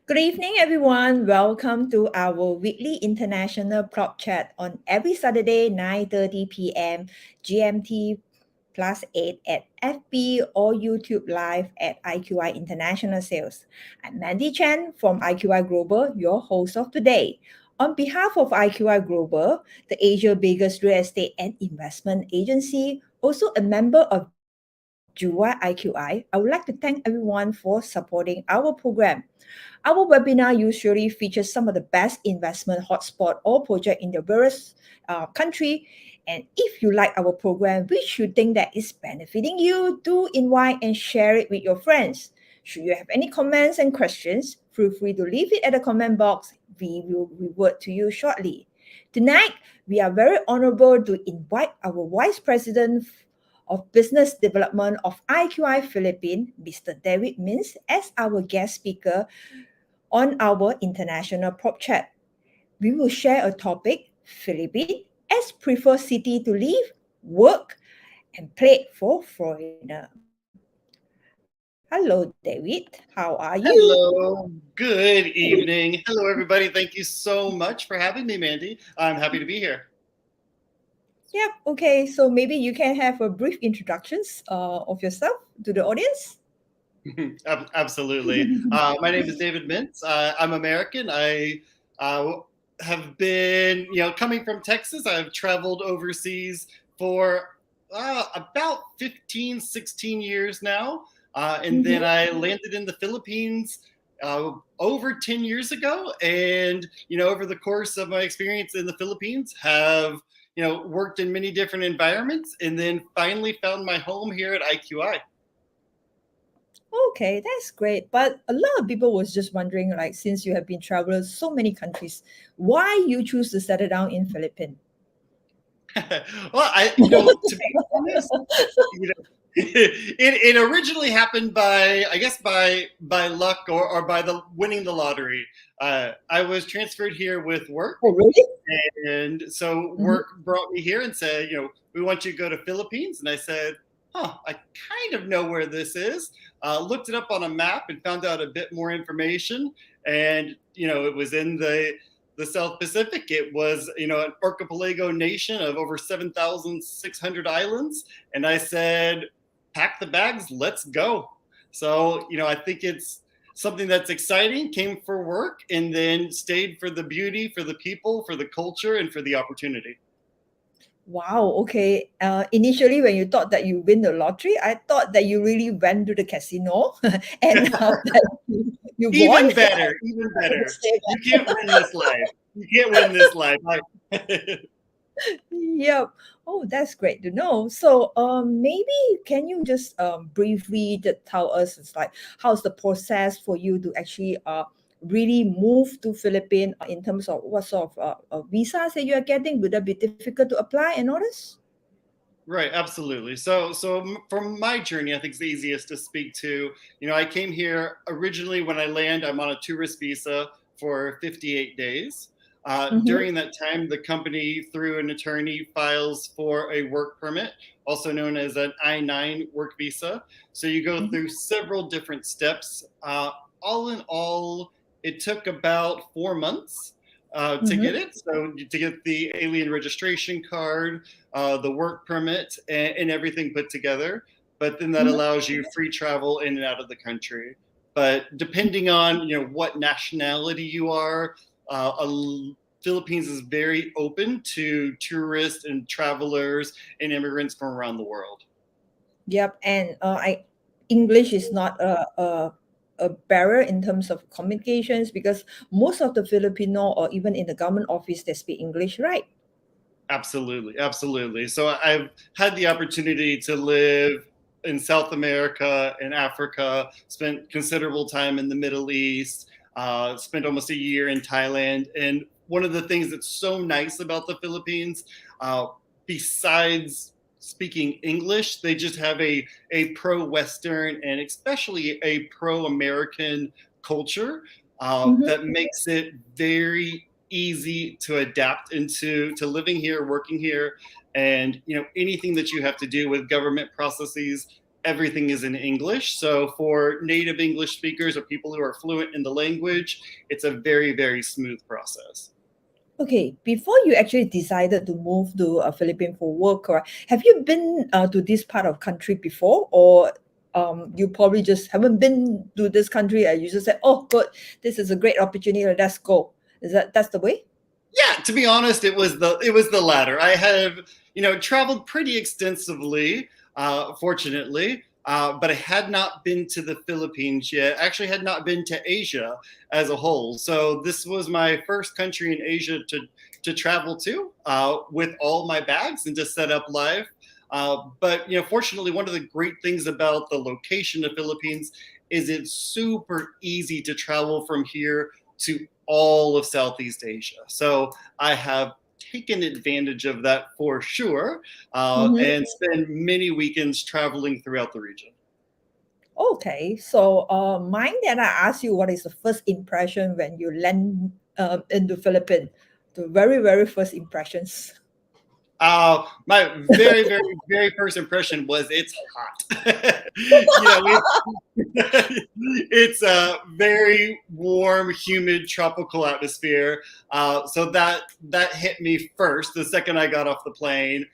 Good evening, everyone. Welcome to our weekly international prop chat on every Saturday, 9:30 p.m. GMT plus 8 at FB or YouTube Live at IQI International Sales. I'm Mandy Chen from IQI Global, your host of today. On behalf of IQI Global, the Asia's biggest real estate and investment agency, also a member of JUA IQI, I would like to thank everyone for supporting our program. Our webinar usually features some of the best investment hotspot or project in the various country. And if you like our program, which you think that is benefiting you, do invite and share it with your friends. Should you have any comments and questions, feel free to leave it at the comment box. We will revert to you shortly. Tonight, we are very honorable to invite our Vice President of Business Development of IQI Philippines, Mr. David Mintz, as our guest speaker on our international prop chat. We will share a topic, Philippines as preferred city to live, work, and play for foreigner. Hello, David. How are you? Hello, good evening. Hello, everybody. Thank you so much for having me, Mandy. I'm happy to be here. Yep. Okay. So maybe you can have a brief introductions of yourself to the audience. Absolutely. My name is David Mintz. I'm American. I have been, coming from Texas. I've traveled overseas for about 15, 16 years now. And then Mhm. I landed in the Philippines over 10 years ago. And, over the course of my experience in the Philippines, have, worked in many different environments and then finally found my home here at IQI. Okay, that's great. But a lot of people was just wondering, like, since you have been traveling so many countries, why you choose to settle down in Philippines? Well, to be honest, you know, it originally happened by, I guess, by luck, or by the winning the lottery. I was transferred here with work, Oh, really? and so Mm-hmm. work brought me here and said, we want you to go to Philippines. And I said, I kind of know where this is. Looked it up on a map and found out a bit more information. And, it was in the South Pacific. It was, an archipelago nation of over 7,600 islands. And I said, pack the bags, let's go. So, I think it's something that's exciting, came for work, and then stayed for the beauty, for the people, for the culture, and for the opportunity. Wow. Okay. Initially, when you thought that you win the lottery, I thought that you really went to the casino and that you won. Even better, even better. Stay You can't win this life. You can't win this life. Yep. Oh, that's great to know. So, maybe can you just briefly tell us, it's like, how's the process for you to actually really move to Philippines in terms of what sort of visas that you are getting? Would that be difficult to apply and all this? Right, absolutely. So from my journey, I think it's the easiest to speak to. I came here originally. When I land, I'm on a tourist visa for 58 days. Mm-hmm. During that time, the company, through an attorney, files for a work permit, also known as an I-9 work visa. So you go through several different steps. All in all, it took about 4 months to get Mm-hmm. it. So to get the alien registration card, the work permit, and everything put together. But then that Mm-hmm. allows you free travel in and out of the country. But depending on what nationality you are, Philippines is very open to tourists and travelers and immigrants from around the world. Yep, and I English is not a barrier in terms of communications because most of the Filipino or even in the government office they speak English, right? Absolutely, absolutely. So I've had the opportunity to live in South America and Africa, spent considerable time in the Middle East, spent almost a year in Thailand. And one of the things that's so nice about the Philippines, uh, besides speaking English, they just have a pro-Western and especially a pro-American culture Mm-hmm. that makes it very easy to adapt into to living here, working here. And anything that you have to do with government processes, everything is in English. So for native English speakers or people who are fluent in the language, it's a very, very smooth process. Okay, before you actually decided to move to Philippines for work, or have you been to this part of country before, or you probably just haven't been to this country and you just said, "Oh, good, this is a great opportunity. Let's go." That's the way? Yeah, to be honest, it was the latter. I have traveled pretty extensively, fortunately, but I had not been to the Philippines yet. Actually, had not been to Asia as a whole. So this was my first country in Asia to travel to with all my bags and to set up life. But fortunately, one of the great things about the location of Philippines is it's super easy to travel from here to all of Southeast Asia. So I have taken advantage of that for sure, Mm-hmm. and spend many weekends traveling throughout the region. Okay, so mind that I ask you, what is the first impression when you land into Philippines? The very, very first impressions. My very, very, very first impression was it's hot. It's a very warm, humid, tropical atmosphere. So that hit me first. The second I got off the plane.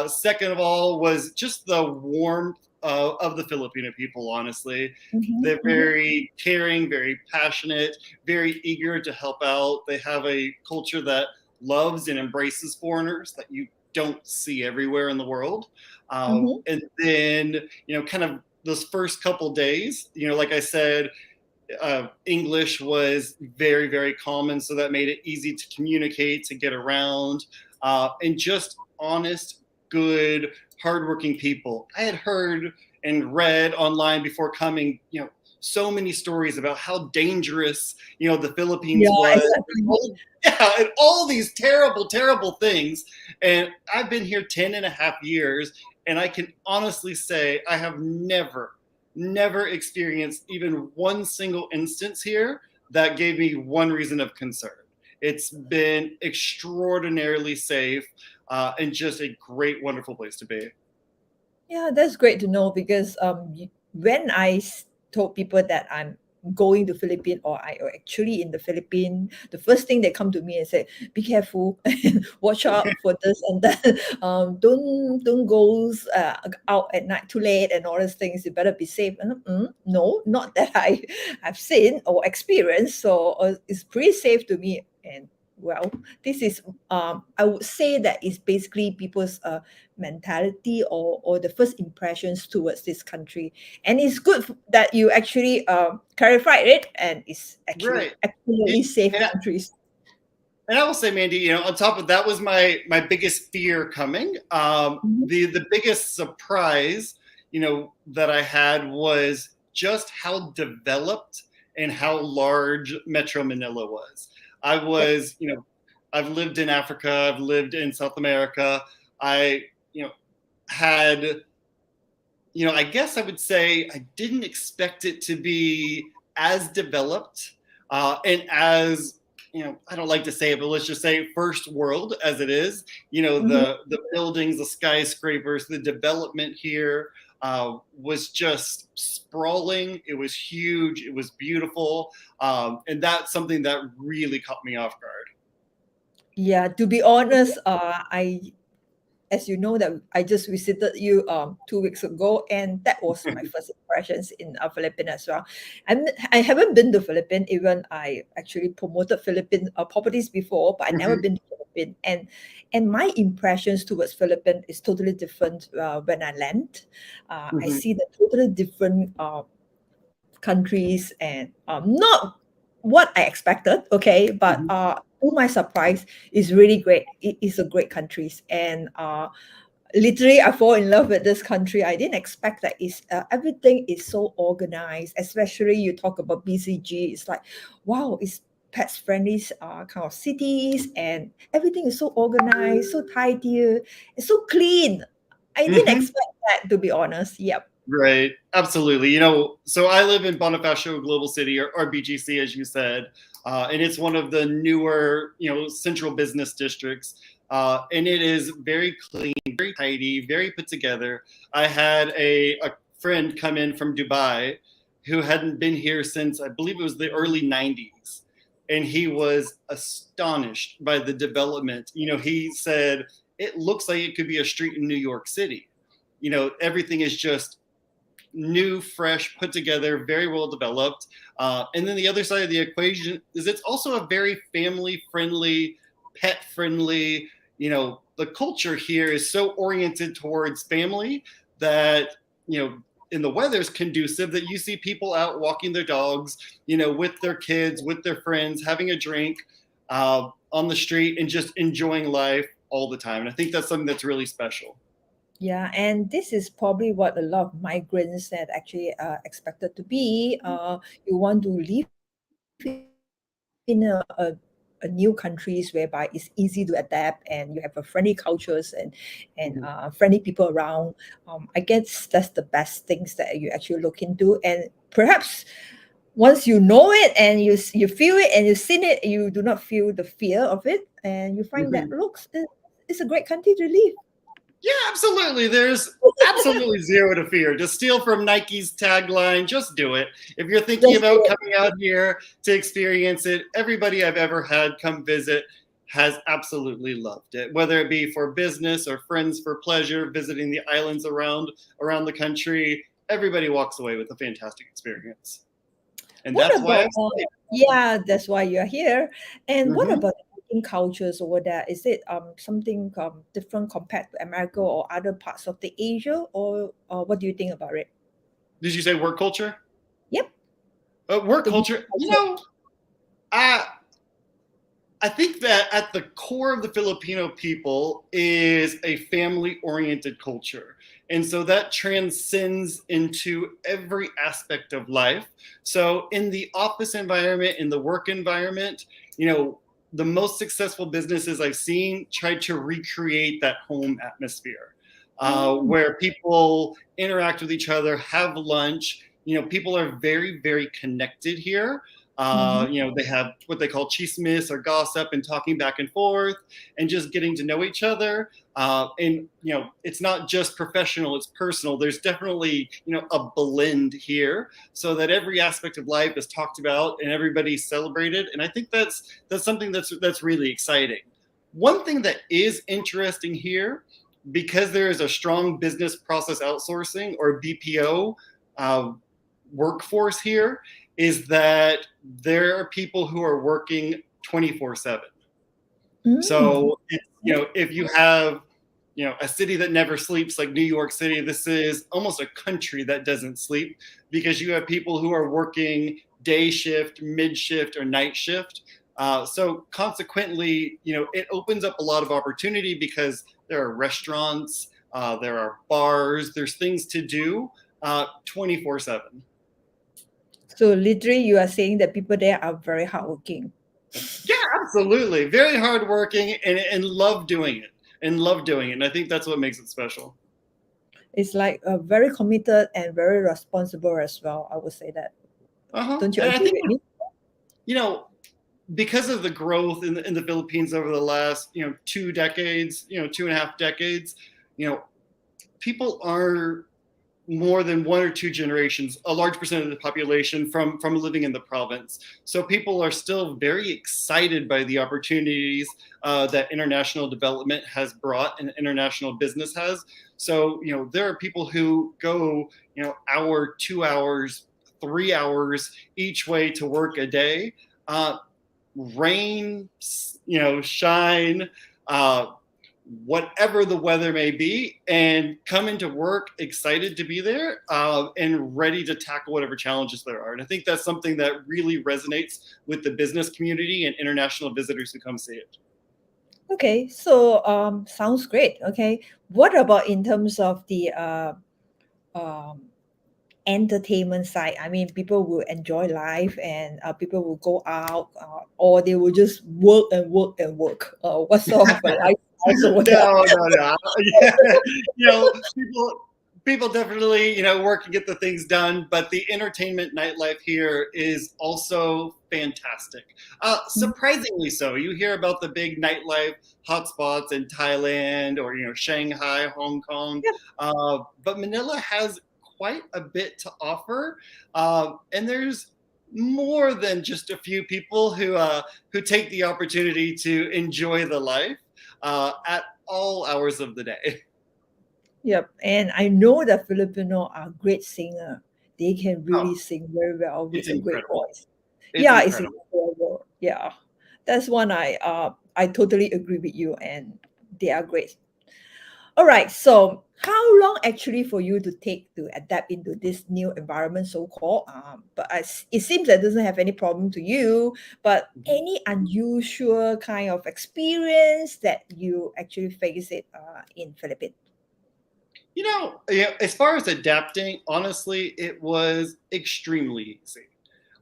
Second of all was just the warmth of the Filipino people. Honestly, Mm-hmm, they're mm-hmm, very caring, very passionate, very eager to help out. They have a culture that loves and embraces foreigners that you don't see everywhere in the world. mm-hmm, And then, kind of those first couple days, like I said, English was very, very common. So that made it easy to communicate, to get around, and just honest, good, hardworking people. I had heard and read online before coming, so many stories about how dangerous, the Philippines Yeah, was. exactly. Yeah, and all these terrible, terrible things. And I've been here 10 and a half years, and I can honestly say I have never experienced even one single instance here that gave me one reason of concern. It's been extraordinarily safe, and just a great, wonderful place to be. Yeah, that's great to know because when told people that I'm going to Philippines or I are actually in the Philippines, the first thing they come to me and say, "Be careful and watch out for this and that. Don't go out at night too late and all those things. You better be safe." And no, not that I've seen or experienced. So it's pretty safe to me. And well, this is I would say that it's basically people's mentality or the first impressions towards this country, and it's good that you actually clarified it, and it's actually Right. absolutely safe And countries. And I will say, Mandy, on top of that was my biggest fear coming. Mhm. The biggest surprise, that I had was just how developed and how large Metro Manila was. I Yep. was, I've lived in Africa, I've lived in South America. I, had, I guess I would say I didn't expect it to be as developed, and as, I don't like to say it, but let's just say first world as it is. Mhm. The buildings, the skyscrapers, the development here was just sprawling. It was huge. It was beautiful, and that's something that really caught me off guard. Yeah, to be honest, I as you know that I just visited you 2 weeks ago, and that was my first impressions in Philippines as well. I haven't been to Philippines, even I actually promoted Philippine properties before, but I never Mhm, been to Philippines. And my impressions towards Philippines is totally different when I land. I mhm, see the totally different countries, and not what I expected, okay, but mhm, to my surprise, it's really great. It is a great countries, and literally I fall in love with this country. I didn't expect that it's everything is so organized, especially you talk about BCG. It's like, wow, it's pets friendly kind of cities, and everything is so organized, so tidy, it's so clean. I didn't mhm. expect that, to be honest. Yep. Right, absolutely. So I live in Bonifacio Global City, or BGC, as you said, and it's one of the newer, central business districts, and it is very clean, very tidy, very put together. I had a friend come in from Dubai who hadn't been here since, I believe it was the early '90s, and he was astonished by the development. He said it looks like it could be a street in New York City. Everything is just new, fresh, put together, very well developed. And then the other side of the equation is it's also a very family friendly, pet friendly. The culture here is so oriented towards family that, in the weather's conducive, that you see people out walking their dogs, with their kids, with their friends, having a drink on the street and just enjoying life all the time. And I think that's something that's really special. Yeah, and this is probably what a lot of migrants that actually expected to be. You want to live in a new countries whereby it's easy to adapt, and you have a friendly cultures and friendly people around. I guess that's the best things that you actually look into, and perhaps once you know it and you feel it and you've seen it, you do not feel the fear of it, and you find that Mhm. looks it's a great country to live. Yeah, absolutely. There's absolutely zero to fear. Just steal from Nike's tagline. Just do it. If you're thinking Just do about it. coming out here to experience it, everybody I've ever had come visit has absolutely loved it. Whether it be for business or friends for pleasure, visiting the islands around the country, everybody walks away with a fantastic experience. And What that's why about I've stayed. yeah, that's why you're here. And what Mhm. about the eating cultures over there? Is it something different compared to America or other parts of the Asia, or what do you think about it? Did you say work culture? Yep, Work the eating culture. culture. I I think that at the core of the Filipino people is a family oriented culture. And so that transcends into every aspect of life. So, in the office environment, in the work environment, you know, the most successful businesses I've seen try to recreate that home atmosphere Mm, where people interact with each other, have lunch. You know, people are very, very connected here. mhm. You know, they have what they call chismis or gossip and talking back and forth and just getting to know each other. And, you know, it's not just professional, it's personal. There's definitely, you know, a blend here so that every aspect of life is talked about and everybody's celebrated. And I think that's something that's really exciting. One thing that is interesting here, because there is a strong business process outsourcing or BPO uh, workforce here, is that there are people who are working 24/7. Mm. So, you know, if you have, you know, a city that never sleeps like New York City, this is almost a country that doesn't sleep because you have people who are working day shift, mid shift, or night shift. So consequently, you know, it opens up a lot of opportunity because there are restaurants, there are bars, there's things to do 24/7. So literally, you are saying that people there are very hardworking. Yeah, absolutely. Very hardworking and love doing it. And love doing it. And I think that's what makes it special. It's like very committed and very responsible as well. I would say that. Uh-huh. Don't you And I agree think, with me? you know, because of the growth in the Philippines over the last, you know, 2 decades, you know, 2.5 decades, you know, people are more than one or two generations, a large percent of the population from living in the province. So people are still very excited by the opportunities that international development has brought and international business has. So you know there are people who go you know hour, 2 hours, 3 hours each way to work a day. Rain, you know, shine, uh, whatever the weather may be, and come into work excited to be there and ready to tackle whatever challenges there are. And I think that's something that really resonates with the business community and international visitors who come see it. Okay, so sounds great. Okay, what about in terms of the um, entertainment side? I mean, people will enjoy life and people will go out, or they will just work and work and work. What sort of a lifestyle over there? No, no, no. Yeah. You know, people definitely, you know, work and get the things done, but the entertainment nightlife here is also fantastic. Surprisingly so. You hear about the big nightlife hotspots in Thailand or, you know, Shanghai, Hong Kong. Yeah. But Manila has quite a bit to offer. And there's more than just a few people who take the opportunity to enjoy the life at all hours of the day. Yep, and I know that Filipino are great singer. They can Oh, really sing very well with it's a great incredible. voice. It's Yeah, it's incredible. incredible. Yeah, that's one I totally agree with you, and they are great. All right, so how long actually for you to take to adapt into this new environment, so called? But it seems that doesn't have any problem to you. But any unusual kind of experience that you actually face it in Philippines? You know, yeah, as far as adapting, honestly, it was extremely easy.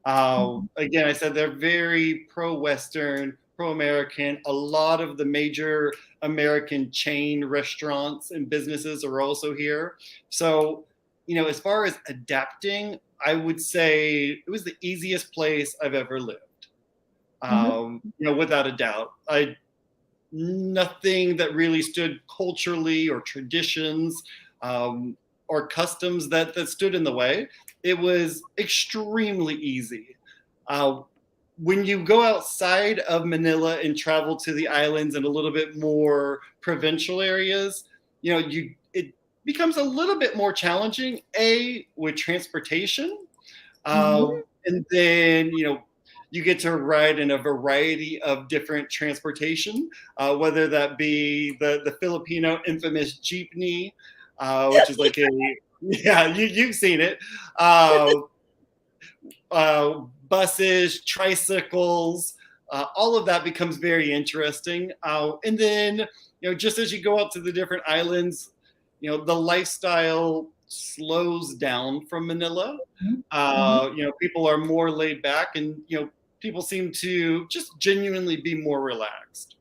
Mhm. Again, I said they're very pro-Western, pro-American. A lot of the major American chain restaurants and businesses are also here. So, you know, as far as adapting, I would say it was the easiest place I've ever lived. Mhm. You know, without a doubt. I nothing that really stood culturally or traditions um, or customs that stood in the way. It was extremely easy. Uh, when you go outside of Manila and travel to the islands and a little bit more provincial areas, you know, you it becomes a little bit more challenging. A with transportation, Mhm. and then, you know, you get to ride in a variety of different transportation, whether that be the Filipino infamous jeepney, which is like a, yeah, you've seen it, uh, buses, tricycles, all of that becomes very interesting. And then, just as you go out to the different islands, the lifestyle slows down from Manila. Mm-hmm. People are more laid back, and people seem to just genuinely be more relaxed.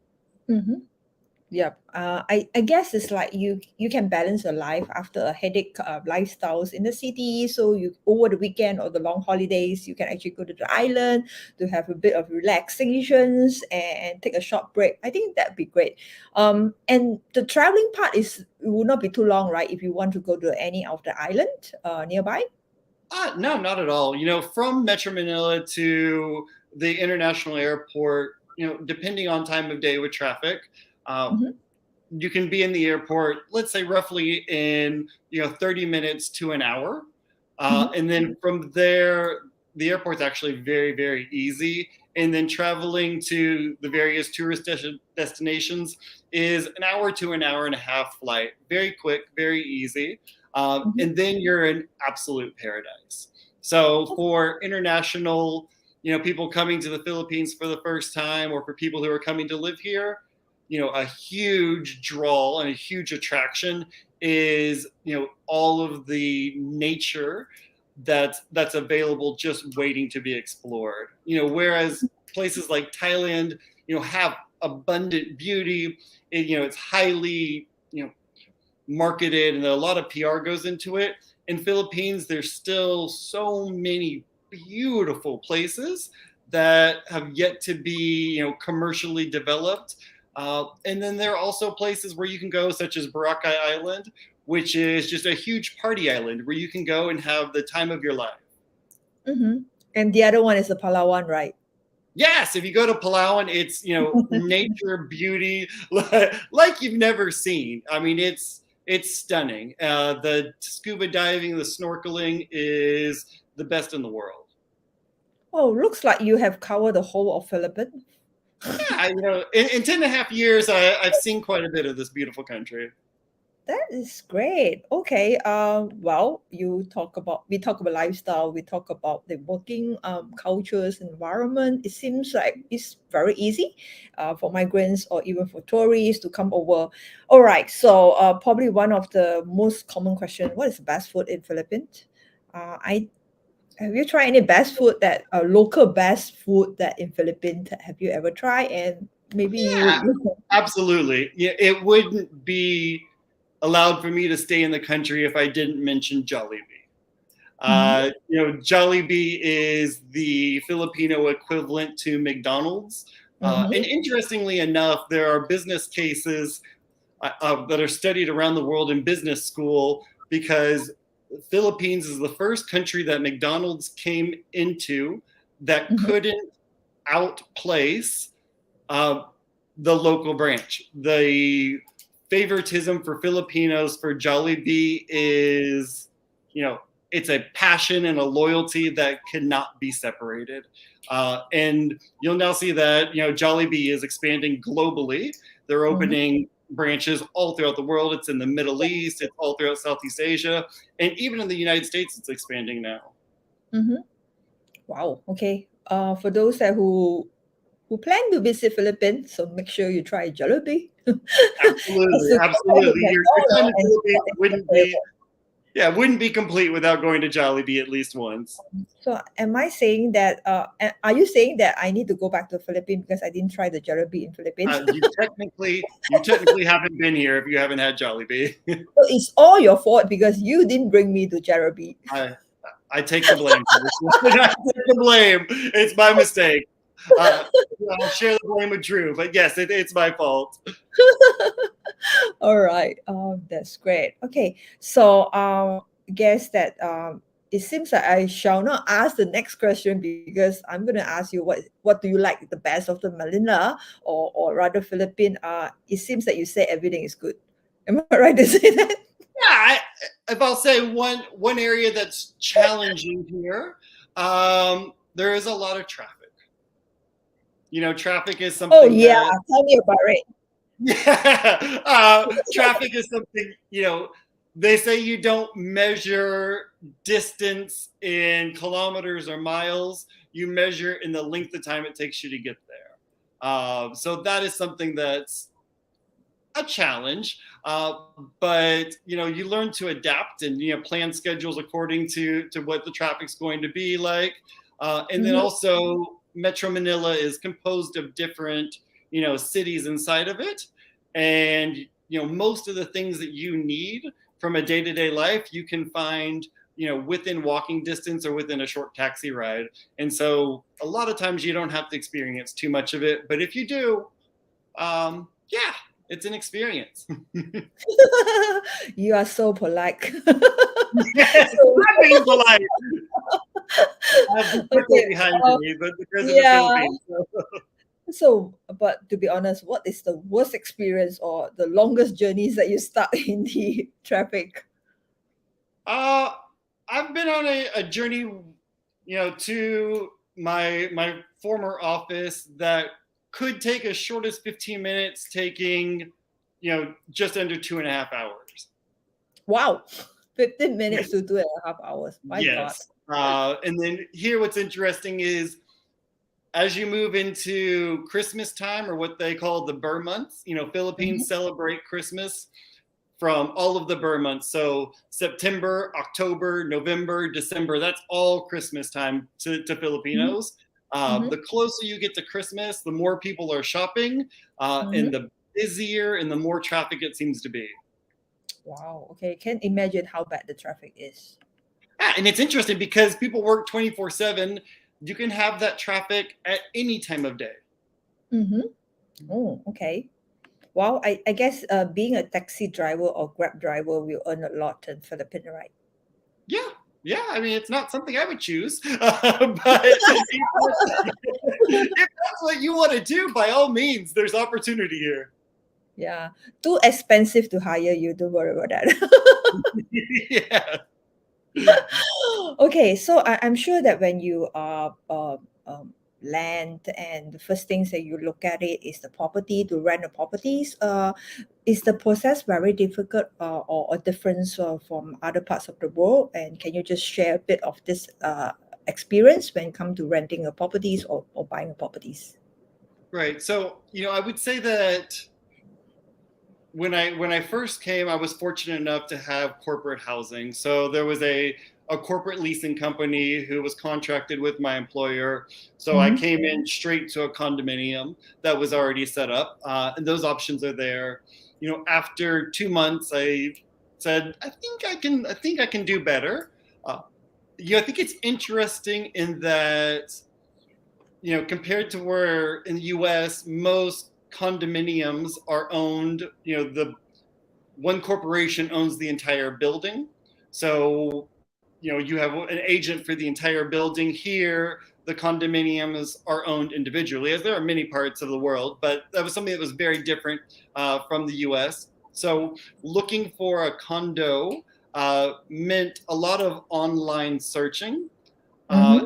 Mm-hmm. Yep. I guess it's like you can balance your life after a headache lifestyles in the city. So you over the weekend or the long holidays, you can actually go to the island to have a bit of relaxations and take a short break. I think that'd be great. And the traveling part is it will not be too long, right? If you want to go to any of the island nearby. No, not at all. From Metro Manila to the international airport, depending on time of day with traffic, uh, Mm-hmm. you can be in the airport, let's say roughly in 30 minutes to an hour. Mm-hmm. And then from there, the airport's actually very, very easy. And then traveling to the various tourist destinations is an hour to an hour and a half flight. Very quick, very easy. Mm-hmm. And then you're in absolute paradise. So for international, people coming to the Philippines for the first time, or for people who are coming to live here, a huge draw and a huge attraction is all of the nature that's available just waiting to be explored. Whereas places like Thailand have abundant beauty. It's highly marketed, and a lot of PR goes into it. In Philippines, there's still so many beautiful places that have yet to be commercially developed. And then there are also places where you can go, such as Boracay Island, which is just a huge party island where you can go and have the time of your life. Mm-hmm. And the other one is the Palawan, right? Yes, if you go to Palawan, it's nature beauty like you've never seen. I mean, it's stunning. The scuba diving, the snorkeling is the best in the world. Oh, looks like you have covered the whole of Philippines. Yeah, in 10.5 years, I've seen quite a bit of this beautiful country. That is great. Okay. Well, we talk about lifestyle. We talk about the working cultures, environment. It seems like it's very easy, for migrants or even for tourists to come over. All right. So, probably one of the most common question: what is the best food in Philippines? I Have you tried any best food that local best food that in Philippines? Have you ever tried? And maybe Yeah, absolutely. Yeah, it wouldn't be allowed for me to stay in the country if I didn't mention Jollibee. Mhm, Jollibee is the Filipino equivalent to McDonald's. mhm, And interestingly enough, there are business cases that are studied around the world in business school, because Philippines is the first country that McDonald's came into that mhm, couldn't outplace uh, the local branch. The favoritism for Filipinos for Jollibee is, you know, it's a passion and a loyalty that cannot be separated. And you'll now see that, Jollibee is expanding globally. They're mhm. opening branches all throughout the world. It's in the Middle East, it's all throughout Southeast Asia, and even in the United States, it's expanding now. Mhm. Wow. Okay. For those who plan to visit Philippines, so make sure you try Jollibee. As Absolutely, you compare with absolutely. Your time McDonald's in and see Philippines that it's wouldn't be, comparable. yeah, wouldn't be complete without going to Jollibee at least once. So am I saying that? Are you saying that I need to go back to Philippines because I didn't try the Jollibee in Philippines? You technically haven't been here if you haven't had Jollibee. So it's all your fault because you didn't bring me to Jollibee. I I take the blame for this one. I take the blame. It's my mistake. Uh, I'll share the blame with Drew, but yes, it's my fault. All right. That's great. Okay. So, guess that it seems like I shall not ask the next question because I'm going to ask you what do you like the best of the Manila or rather Philippine? It seems that you say everything is good. Am I right to say that? Yeah, if I'll say one area that's challenging here, there is a lot of traffic. Traffic is Oh something yeah, that tell me about it. Yeah. Traffic is something, they say you don't measure distance in kilometers or miles, you measure in the length of time it takes you to get there. So that is something that's a challenge, but you learn to adapt and plan schedules according to what the traffic's going to be like, and then Mm-hmm. also Metro Manila is composed of different cities inside of it, and most of the things that you need from a day-to-day life you can find within walking distance or within a short taxi ride, and so a lot of times you don't have to experience too much of it, but if you do, yeah, it's an experience. You are so polite. Yes, So, I'm being polite. I have the circle okay. behind me, but because of the Yeah. Philippines. So. So, but to be honest, what is the worst experience or the longest journeys that you stuck in the traffic? Uh, I've been on a journey, to my former office that could take as short as 15 minutes, taking, just under 2.5 hours. Wow, 15 minutes to 2.5 hours. My God. Yes. And then here, what's interesting is as you move into Christmas time, or what they call the Burr months, Mhm, Philippines celebrate Christmas from all of the Burr months. So September, October, November, December, that's all Christmas time to mhm, Filipinos. mhm, The closer you get to Christmas, the more people are shopping, and mhm. the busier and the more traffic it seems to be. Wow. Okay. Can't imagine how bad the traffic is. And it's interesting because people work 24/7. You can have that traffic at any time of day. Mm-hmm. Oh, okay. Wow. I guess being a taxi driver or Grab driver will earn a lot in Philippines, right? Yeah, yeah. I mean, it's not something I would choose, but if that's what you want to do, by all means, there's opportunity here. Yeah. Too expensive to hire you. Don't worry about that. Yeah. Okay, so I'm sure that when you land, and the first things that you look at it is the property to rent the properties. Is the process very difficult, or different from other parts of the world? And can you just share a bit of this experience when it comes to renting a properties, or buying a properties? Right. So, I would say that when I first came, I was fortunate enough to have corporate housing. So there was a corporate leasing company who was contracted with my employer. So I Mm-hmm. came in straight to a condominium that was already set up, and those options are there. After 2 months, I said, I think I can do better. Uh, I think it's interesting in that compared to where in the U.S. most condominiums are owned, the one corporation owns the entire building. So, you have an agent for the entire building. Here, the condominiums are owned individually, as there are many parts of the world, but that was something that was very different from the US. So, looking for a condo meant a lot of online searching, Mm-hmm.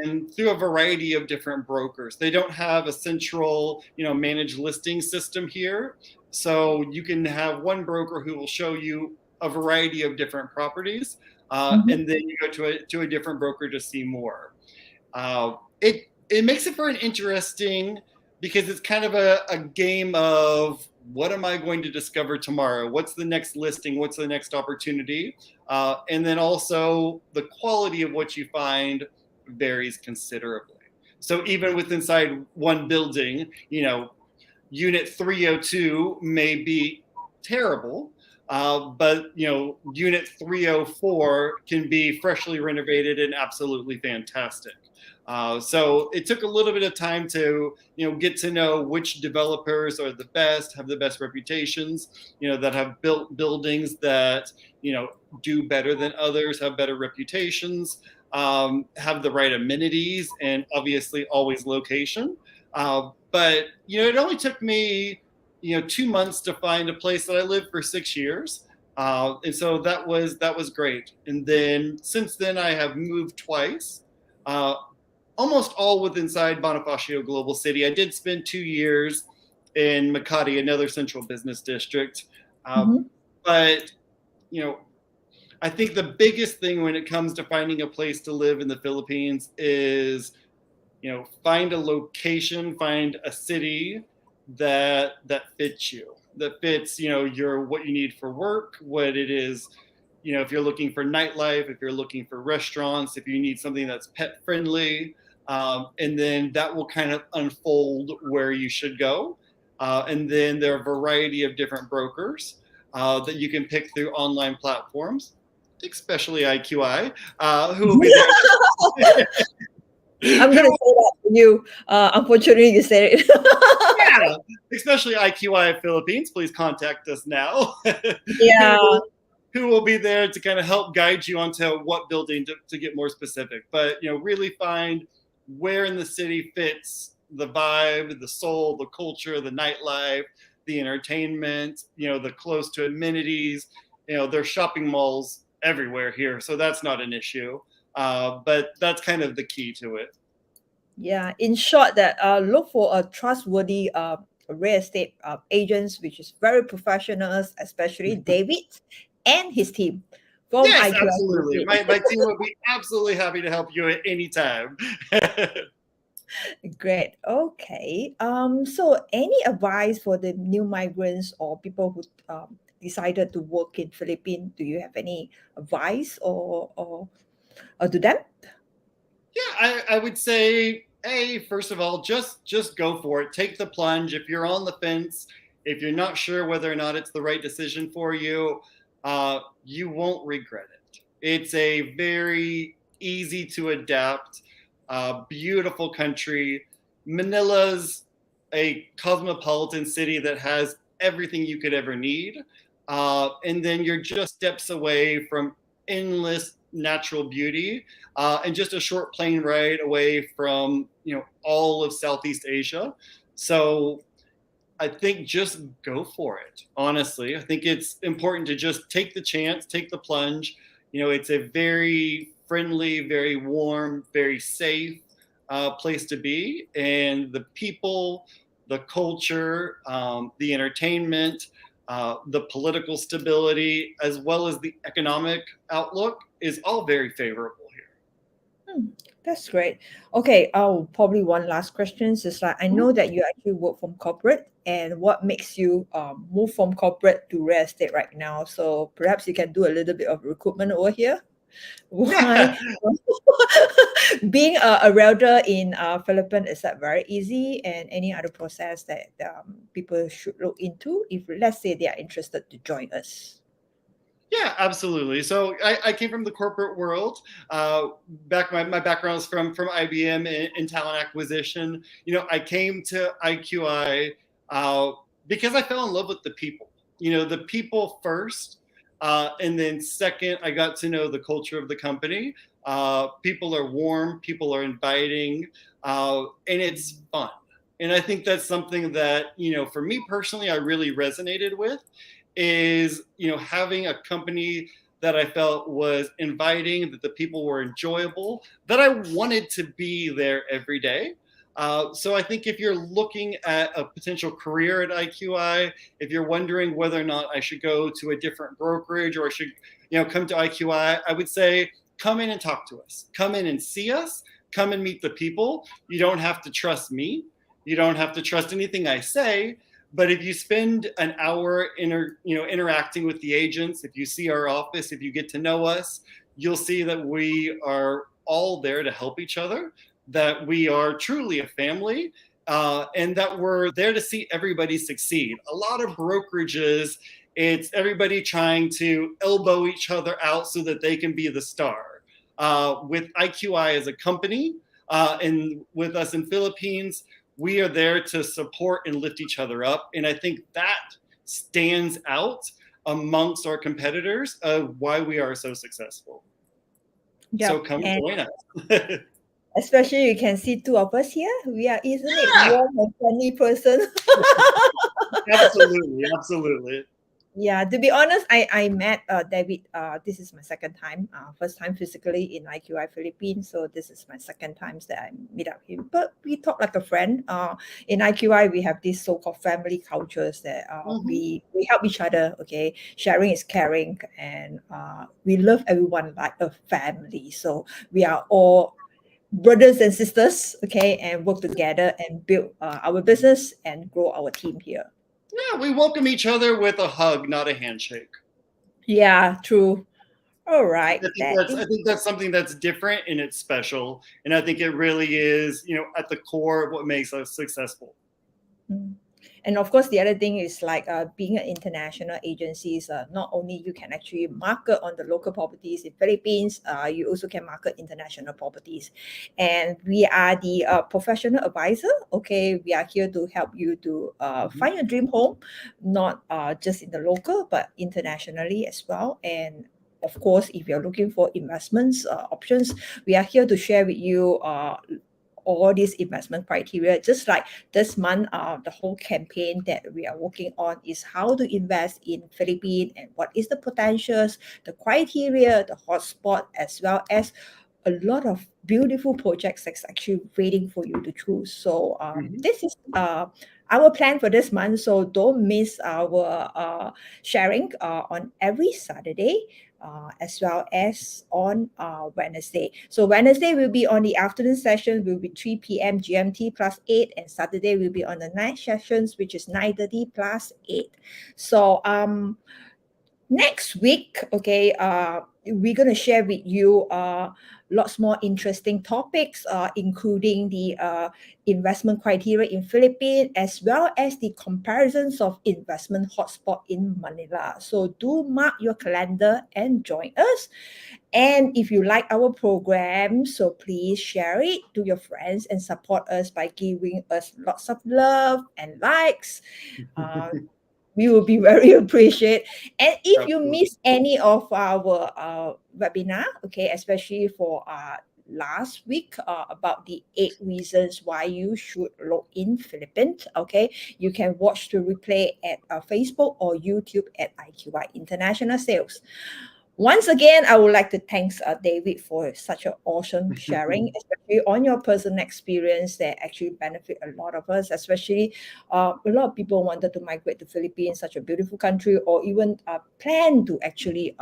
and through a variety of different brokers. They don't have a central, managed listing system here. So you can have one broker who will show you a variety of different properties, Mm-hmm. and then you go to a different broker to see more. It makes it for an interesting, because it's kind of a game of what am I going to discover tomorrow? What's the next listing? What's the next opportunity? And then also the quality of what you find varies considerably. So even with inside one building, unit 302 may be terrible, but unit 304 can be freshly renovated and absolutely fantastic. So it took a little bit of time to get to know which developers are the best, have the best reputations, that have built buildings that do better than others, have better reputations, have the right amenities, and obviously always location. But it only took me 2 months to find a place that I lived for 6 years. And so that was great. And then since then, I have moved twice, uh, almost all with inside Bonifacio Global City. I did spend 2 years in Makati, another central business district. Uh, Mm-hmm. but you know, I think the biggest thing when it comes to finding a place to live in the Philippines is find a location, find a city that fits you, that fits, your what you need for work, what it is, if you're looking for nightlife, if you're looking for restaurants, if you need something that's pet friendly, and then that will kind of unfold where you should go. And then there are a variety of different brokers that you can pick through online platforms, especially IQI, who will be there. I'm gonna say that to you. Unfortunately, you said it. Yeah, especially IQI Philippines. Please contact us now. Yeah, who, who will be there to kind of help guide you onto what building to get more specific. But really find where in the city fits the vibe, the soul, the culture, the nightlife, the entertainment. The close to amenities. There's shopping malls everywhere here, so that's not an issue. But that's kind of the key to it. yeah. In short, that look for a trustworthy real estate agents, which is very professional, especially David and his team from Yes, IQI absolutely. Philippines. My team would be absolutely happy to help you at any time. Great. Okay. So any advice for the new migrants or people who decided to work in Philippines? Do you have any advice or to them? Yeah, I would say, hey, first of all, just go for it. Take the plunge. If you're on the fence, if you're not sure whether or not it's the right decision for you, you won't regret it. It's a very easy to adapt, beautiful country. Manila's a cosmopolitan city that has everything you could ever need. And then you're just steps away from endless natural beauty, and just a short plane ride away from all of Southeast Asia. So I think just go for it. Honestly, I think it's important to just take the chance, take the plunge. It's a very friendly, very warm, very safe place to be, and the people, the culture, the entertainment, the political stability, as well as the economic outlook, is all very favorable here. Hmm, that's great. Okay, probably one last question is like I know that you actually work from corporate, and what makes you move from corporate to real estate right now? So perhaps you can do a little bit of recruitment over here. Why? Being a realtor in Philippines, is that very easy? And any other process that people should look into if, let's say, they are interested to join us? Yeah, absolutely. So I came from the corporate world. My background is from IBM in talent acquisition. I came to IQI uh, because I fell in love with the people. The people first, and then second, I got to know the culture of the company. People are warm, people are inviting, and it's fun. And I think that's something that for me personally, I really resonated with is having a company that I felt was inviting, that the people were enjoyable, that I wanted to be there every day. So I think if you're looking at a potential career at IQI, if you're wondering whether or not I should go to a different brokerage or I should come to IQI, I would say come in and talk to us, come in and see us, come and meet the people. You don't have to trust me, you don't have to trust anything I say, but if you spend an hour interacting with the agents, if you see our office, if you get to know us, you'll see that we are all there to help each other, that we are truly a family, and that we're there to see everybody succeed. A lot of brokerages, it's everybody trying to elbow each other out so that they can be the star. With IQI as a company, and with us in Philippines, we are there to support and lift each other up. And I think that stands out amongst our competitors of why we are so successful. So Yep. come And join us. especially you can see two of us here. We are, isn't it, Yeah, warm and friendly person? absolutely. Absolutely. Yeah, to be honest, I met David. This is my second time. First time physically in IQI Philippines, so this is my second time that I meet up him. But we talk like a friend. In IQI we have this so-called family cultures that Mm-hmm. we help each other. Okay, sharing is caring, and we love everyone like a family. So we are all brothers and sisters, okay, and work together and build our business and grow our team here. Yeah, we welcome each other with a hug, not a handshake. Yeah, true. All right, I think that that's I is. think that's something that's different and it's special, and I think it really is, at the core of what makes us successful. Mm. And of course, the other thing is like being an international agencies. Not only you can actually market on the local properties in Philippines, you also can market international properties. And we are the professional advisor. Okay, we are here to help you to Mhm. find your dream home, not just in the local but internationally as well. And of course, if you're looking for investments options, we are here to share with you all these investment criteria. Just like this month, the whole campaign that we are working on is how to invest in Philippines and what is the potentials, the criteria, the hotspot, as well as a lot of beautiful projects that's actually waiting for you to choose. So Mhm. this is our plan for this month. So don't miss our sharing on every Saturday. As well as on Wednesday. So Wednesday will be on the afternoon session, will be 3 p.m. GMT plus 8, and Saturday will be on the night sessions, which is 9:30 plus 8. So next week, okay, we're going to share with you lots more interesting topics, including the investment criteria in Philippines, as well as the comparisons of investment hotspot in Manila. So do mark your calendar and join us. And if you like our program, so please share it to your friends and support us by giving us lots of love and likes. Uh, we will be very appreciate. And if you Absolutely. miss any of our webinar, okay, especially for last week about the 8 reasons why you should look in Philippines, okay, you can watch the replay at Facebook or YouTube at IQY International Sales. Once again, I would like to thank David for such an awesome sharing, especially on your personal experience that actually benefit a lot of us, especially a lot of people wanted to migrate to Philippines, such a beautiful country, or even plan to actually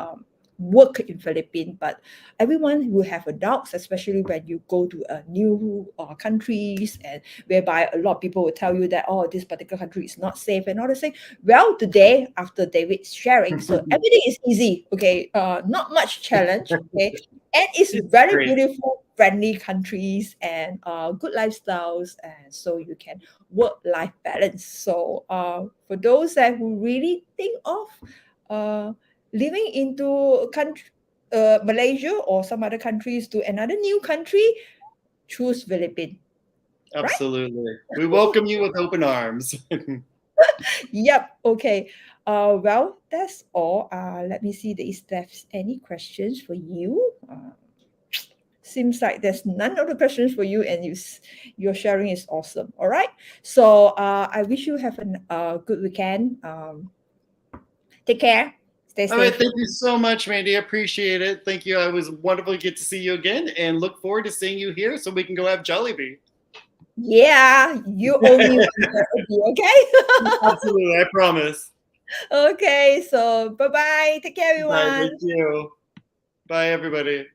work in Philippines. But everyone will have a doubts, especially when you go to a new countries, and whereby a lot of people will tell you that, oh, this particular country is not safe and all this thing. Well, today, after David's sharing, so everything is easy, okay? Not much challenge, okay? And it's It's very great. beautiful, friendly countries and good lifestyles, and so you can work-life balance. So for those that who really think of uh, living into country, Malaysia or some other countries to another new country, choose Philippines, right? Absolutely. We welcome you with open arms. Yep. Okay. Well, that's all. Let me see if there's any questions for you. Seems like there's none of the questions for you, and your sharing is awesome. All right. So I wish you have a good weekend. Take care. Stay All right, safe. thank you so much, Mandy. I appreciate it. Thank you. I was wonderful to get to see you again and look forward to seeing you here so we can go have Jollibee. Yeah, you owe me one already. Okay. Absolutely, I promise. Okay. So bye bye. Take care, Bye, thank everyone. you. Bye, everybody.